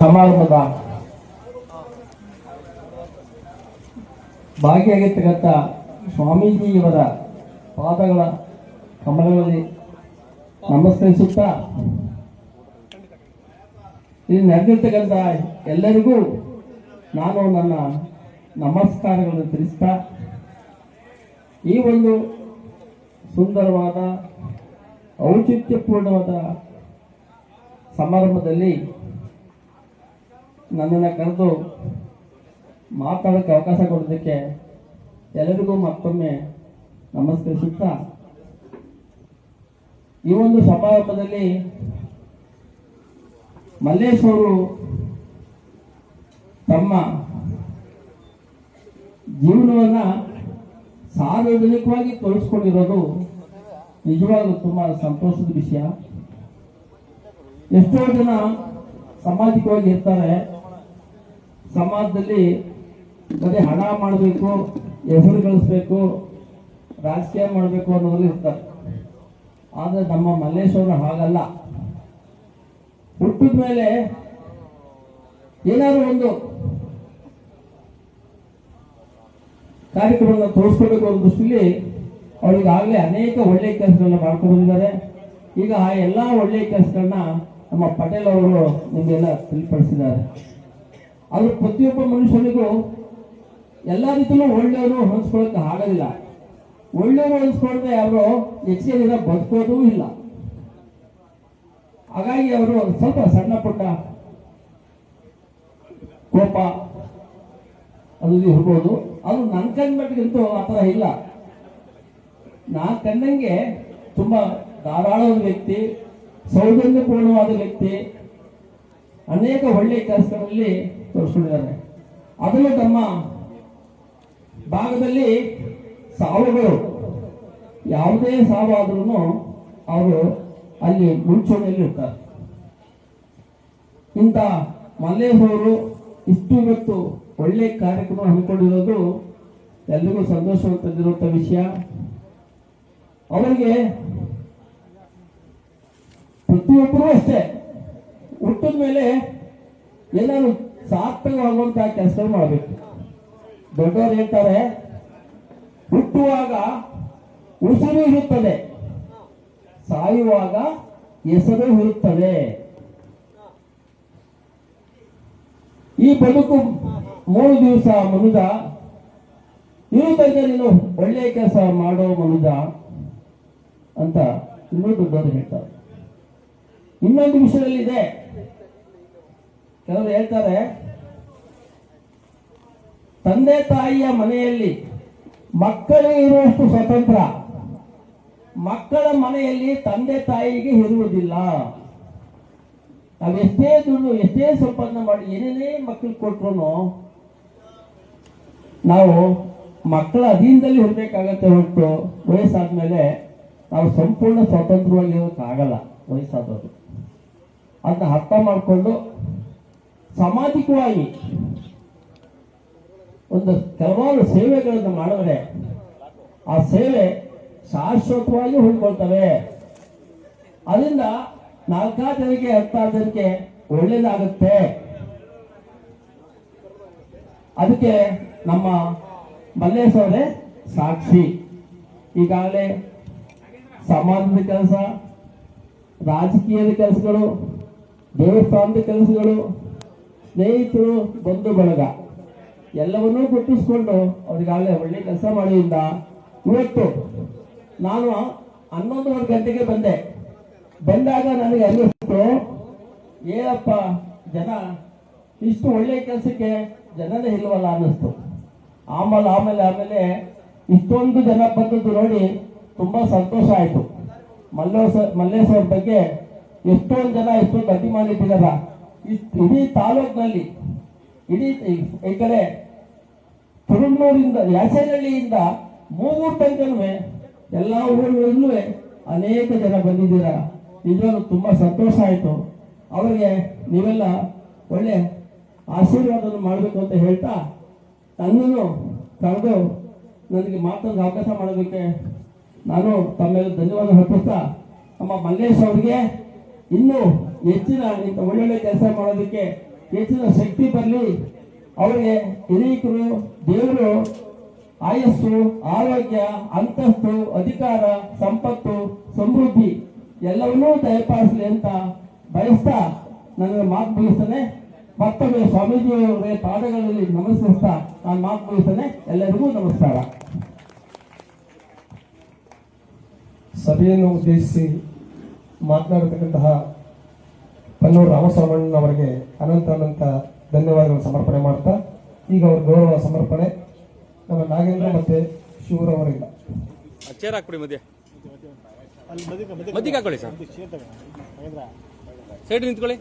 ಸಮಾರಂಭದ ಭಾಗಿಯಾಗಿರ್ತಕ್ಕಂಥ ಸ್ವಾಮೀಜಿಯವರ ಪಾದಗಳ ಕಮಲಗಳಲ್ಲಿ ನಮಸ್ಕರಿಸುತ್ತಾ ಇಲ್ಲಿ ನಡೆದಿರ್ತಕ್ಕಂಥ ಎಲ್ಲರಿಗೂ ನಾನು ನನ್ನ ನಮಸ್ಕಾರಗಳನ್ನು ತಿಳಿಸ್ತಾ ಈ ಒಂದು ಸುಂದರವಾದ ಔಚಿತ್ಯಪೂರ್ಣವಾದ ಸಮಾರಂಭದಲ್ಲಿ ನನ್ನನ್ನು ಕರೆದು ಮಾತಾಡೋಕ್ಕೆ ಅವಕಾಶ ಕೊಡೋದಕ್ಕೆ ಎಲ್ಲರಿಗೂ ಮತ್ತೊಮ್ಮೆ ನಮಸ್ಕರಿಸುತ್ತಾ ಈ ಒಂದು ಸಮಾರಂಭದಲ್ಲಿ ಮಲ್ಲೇಶ್ ಅವರು ತಮ್ಮ ಜೀವನವನ್ನು ಸಾರ್ವಜನಿಕವಾಗಿ ತೋರಿಸ್ಕೊಂಡಿರೋದು ನಿಜವಾಗ್ಲೂ ತುಂಬಾ ಸಂತೋಷದ ವಿಷಯ. ಎಷ್ಟೋ ಜನ ಸಾಮಾಜಿಕವಾಗಿ ಇರ್ತಾರೆ, ಸಮಾಜದಲ್ಲಿ ಬರೀ ಹಣ ಮಾಡಬೇಕು, ಹೆಸರು ಗಳಿಸ್ಬೇಕು, ರಾಜಕೀಯ ಮಾಡಬೇಕು ಅನ್ನೋದ್ರಲ್ಲಿ ಇರ್ತಾರೆ. ಆದರೆ ನಮ್ಮ ಮಲ್ಲೇಶ್ ಅವರು ಹಾಗಲ್ಲ. ಹುಟ್ಟಿದ ಮೇಲೆ ಏನಾದ್ರು ಒಂದು ಕಾರ್ಯಕ್ರಮವನ್ನು ತೋರಿಸ್ಕೊಳ್ಬೇಕು ಅನ್ನೋ ದೃಷ್ಟಿಯಲ್ಲಿ ಅವರಿಗಾಗಲೇ ಅನೇಕ ಒಳ್ಳೆಯ ಕೆಲಸಗಳನ್ನ ಮಾಡ್ಕೊಂಡಿದ್ದಾರೆ. ಈಗ ಆ ಎಲ್ಲ ಒಳ್ಳೆಯ ಕೆಲಸಗಳನ್ನ ನಮ್ಮ ಪಟೇಲ್ ಅವರು ನಿಮಗೆಲ್ಲ ತಿಳಿಪಡಿಸಿದ್ದಾರೆ. ಆದ್ರೂ ಪ್ರತಿಯೊಬ್ಬ ಮನುಷ್ಯನಿಗೂ ಎಲ್ಲ ರೀತಿಯಲ್ಲೂ ಒಳ್ಳೆಯವರು ಹೊಂದಿಸ್ಕೊಳ್ಳೋಕೆ ಆಗೋದಿಲ್ಲ. ಒಳ್ಳೆಯವರು ಹೊಂದಿಸ್ಕೊಂಡ್ರೆ ಅವರು ಹೆಚ್ಚಿಗೆ ದಿನ ಬದುಕೋದೂ ಇಲ್ಲ. ಹಾಗಾಗಿ ಅವರು ಸ್ವಲ್ಪ ಸಣ್ಣ ಪುಟ್ಟ ಕೋಪ ಅದು ಇರ್ಬೋದು. ಅದು ನನ್ನ ಕಂಡ್ಮಟ್ಟಿಗಂತೂ ಆ ಥರ ಇಲ್ಲ. ನಾನು ಕಂಡಂಗೆ ತುಂಬಾ ಧಾರಾಳವಾದ ವ್ಯಕ್ತಿ, ಸೌಜನ್ಯಪೂರ್ಣವಾದ ವ್ಯಕ್ತಿ, ಅನೇಕ ಒಳ್ಳೆಯ ಕೆಲಸಗಳಲ್ಲಿ ತೋರಿಸ್ಕೊಂಡಿದ್ದಾರೆ. ಅದರಲ್ಲೂ ನಮ್ಮ ಭಾಗದಲ್ಲಿ ಸಾವುಗಳು ಯಾವುದೇ ಸಾವಾದ್ರೂ ಅವರು ಅಲ್ಲಿ ಮುಂಚೂಣಿಯಲ್ಲಿ ಇರ್ತಾರೆ. ಇಂಥ ಮಲ್ಲೇಶ್ ಅವರು ಇಷ್ಟು ಇವತ್ತು ಒಳ್ಳೆ ಕಾರ್ಯಕ್ರಮ ಹಮ್ಮಿಕೊಂಡಿರೋದು ಎಲ್ರಿಗೂ ಸಂತೋಷವನ್ನು ತಂದಿರುವಂಥ ವಿಷಯ. ಅವರಿಗೆ ಪ್ರತಿಯೊಬ್ಬರೂ ಅಷ್ಟೇ ಹುಟ್ಟಿದ ಮೇಲೆ ಏನಾದ್ರು ಸಾರ್ಥಕವಾಗುವಂತಹ ಕೆಲಸ ಮಾಡಬೇಕು. ದೊಡ್ಡವರು ಹೇಳ್ತಾರೆ, ಹುಟ್ಟುವಾಗ ಉಸಿರು ಇರುತ್ತದೆ, ಸಾಯುವಾಗ ಹೆಸರು ಇರುತ್ತದೆ. ಈ ಬದುಕು 3 ದಿವಸ ಮನುಜ, ಇರುತ್ತಂತೆ ನೀನು ಒಳ್ಳೆಯ ಕೆಲಸ ಮಾಡೋ ಮನುಜ ಅಂತ ಇನ್ನೂ ದೊಡ್ಡವರು ಹೇಳ್ತಾರೆ. ಇನ್ನೊಂದು ವಿಷಯದಲ್ಲಿ ಇದೆ, ಕೆಲವರು ಹೇಳ್ತಾರೆ, ತಂದೆ ತಾಯಿಯ ಮನೆಯಲ್ಲಿ ಮಕ್ಕಳಿಗೆ ಇರುವಷ್ಟು ಸ್ವತಂತ್ರ ಮಕ್ಕಳ ಮನೆಯಲ್ಲಿ ತಂದೆ ತಾಯಿಗೆ ಇರುವುದಿಲ್ಲ. ನಾವು ಎಷ್ಟೇ ದುಡ್ಡು ಎಷ್ಟೇ ಸಂಪಾದನೆ ಮಾಡಿ ಏನೇನೇ ಮಕ್ಕಳಿಗೆ ಕೊಟ್ರು ನಾವು ಮಕ್ಕಳ ಅಧೀನದಲ್ಲಿ ಇರಬೇಕಾಗತ್ತೆ ಹೊರತು ವಯಸ್ಸಾದ್ಮೇಲೆ ನಾವು ಸಂಪೂರ್ಣ ಸ್ವತಂತ್ರವಾಗಿರೋಕ್ಕಾಗಲ್ಲ. ವಯಸ್ಸಾದವರು ಅದನ್ನ ಅರ್ಥ ಮಾಡಿಕೊಂಡು ಸಾಮಾಜಿಕವಾಗಿ ಒಂದು ಕೆಲವಾರು ಸೇವೆಗಳನ್ನು ಮಾಡಿದ್ರೆ ಆ ಸೇವೆ ಶಾಶ್ವತವಾಗಿ ಉಳ್ಕೊಳ್ತವೆ. ಅದರಿಂದ 4 ಜನಕ್ಕೆ 10 ಜನಕ್ಕೆ ಒಳ್ಳೇದಾಗುತ್ತೆ. ಅದಕ್ಕೆ ನಮ್ಮ ಮಲ್ಲೇಶ್ ಅವರೇ ಸಾಕ್ಷಿ. ಈಗಾಗಲೇ ಸಮಾಜದ ಕೆಲಸ, ರಾಜಕೀಯದ ಕೆಲಸಗಳು, ದೇವಸ್ಥಾನದ ಕೆಲಸಗಳು, ಸ್ನೇಹಿತರು, ಬಂಧು ಬಳಗ ಎಲ್ಲವನ್ನೂ ಗುರುತಿಸ್ಕೊಂಡು ಅವ್ರಿಗಾಗಲೇ ಒಳ್ಳೆ ಕೆಲಸ ಮಾಡೋದ್ರಿಂದ ಇವತ್ತು ನಾನು 11:30 ಗಂಟೆಗೆ ಬಂದಾಗ ನನಗೆ ಅನ್ನಿಸ್ತು, ಏನಪ್ಪ ಜನ ಇಷ್ಟು ಒಳ್ಳೆಯ ಕೆಲಸಕ್ಕೆ ಜನನೇ ಇಲ್ವಲ್ಲ ಅನ್ನಿಸ್ತು. ಆಮೇಲೆ ಇಷ್ಟೊಂದು ಜನ ಬಂದದ್ದು ನೋಡಿ ತುಂಬಾ ಸಂತೋಷ ಆಯ್ತು. ಮಲ್ಲೇಶ್ ಅವ್ರ ಬಗ್ಗೆ ಎಷ್ಟೊಂದು ಜನ ಎಷ್ಟೊಂದು ಅಭಿಮಾನಿ ಇಟ್ಟಿದಾರ. ಇಡೀ ತಾಲೂಕಿನಲ್ಲಿ, ಇಡೀ ಈ ಕಡೆ ತುರುಮೂರಿಂದ, ಯಾಚನಹಳ್ಳಿಯಿಂದ ಮೂಗೂರು ತನಕನೂ ಎಲ್ಲ ಊರುಗಳಲ್ಲೂ ಅನೇಕ ಜನ ಬಂದಿದ್ದೀರಾ. ನಿಜವಾಗ್ಲೂ ತುಂಬಾ ಸಂತೋಷ ಆಯ್ತು. ಅವರಿಗೆ ನೀವೆಲ್ಲ ಒಳ್ಳೆ ಆಶೀರ್ವಾದವನ್ನು ಮಾಡಬೇಕು ಅಂತ ಹೇಳ್ತಾ ನನ್ನನ್ನು ಕರೆದು ನನಗೆ ಮಾತೊಂದು ಅವಕಾಶ ಮಾಡೋದಕ್ಕೆ ನಾನು ತಮ್ಮೆಲ್ಲ ಧನ್ಯವಾದ ಅರ್ಪಿಸ್ತಾ ನಮ್ಮ ಮಲ್ಲೇಶ್ ಅವರಿಗೆ ಇನ್ನೂ ಹೆಚ್ಚಿನ ಇಂಥ ಒಳ್ಳೊಳ್ಳೆ ಕೆಲಸ ಮಾಡೋದಕ್ಕೆ ಹೆಚ್ಚಿನ ಶಕ್ತಿ ಬರಲಿ. ಅವರಿಗೆ ಹಿರಿಯಕರು ದೇವರು ಆಯಸ್ಸು, ಆರೋಗ್ಯ, ಅಂತಸ್ತು, ಅಧಿಕಾರ, ಸಂಪತ್ತು, ಸಮೃದ್ಧಿ ಎಲ್ಲವನ್ನೂ ದಯಪಾಲಿಸಲಿ ಅಂತ ಬಯಸ್ತಾ ನನ್ನ ಮಾತು ಮುಗಿಸ್ತೇನೆ. ಮತ್ತೊಮ್ಮೆ ಸ್ವಾಮೀಜಿಯವರೇ ಪಾದಗಳಲ್ಲಿ ನಮಸ್ಕರಿಸ್ತಾ ನಾನು ಮಾತು ಮುಗಿಸ್ತೇನೆ. ಎಲ್ಲರಿಗೂ ನಮಸ್ಕಾರ. ಸಭೆಯನ್ನು ಉದ್ದೇಶಿಸಿ ಮಾತನಾಡತಕ್ಕಂತಹ ಪನ್ನೂರು ರಾಮಸ್ವಾಮಣ್ಣ ಅವರಿಗೆ ಅನಂತ ಧನ್ಯವಾದಗಳನ್ನು ಸಮರ್ಪಣೆ ಮಾಡ್ತಾ, ಈಗ ಅವರ ಗೌರವ ಸಮರ್ಪಣೆ ನಮ್ಮ ನಾಗೇಂದ್ರ ಮತ್ತೆ ಶಿವರವರಿಗೆ. ಚೇರ್ ಹಾಕ್ಬಿಡಿ ಮಧ್ಯಕ್ಕೆ ಹಾಕೊಳ್ಳಿ ಸರ್, ಸೈಡ್ ನಿಂತ್ಕೊಳ್ಳಿ.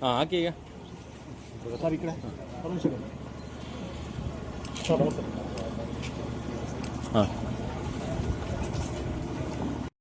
ಹಾಂ ಹಾಕಿ ಈಗ ಹಾಂ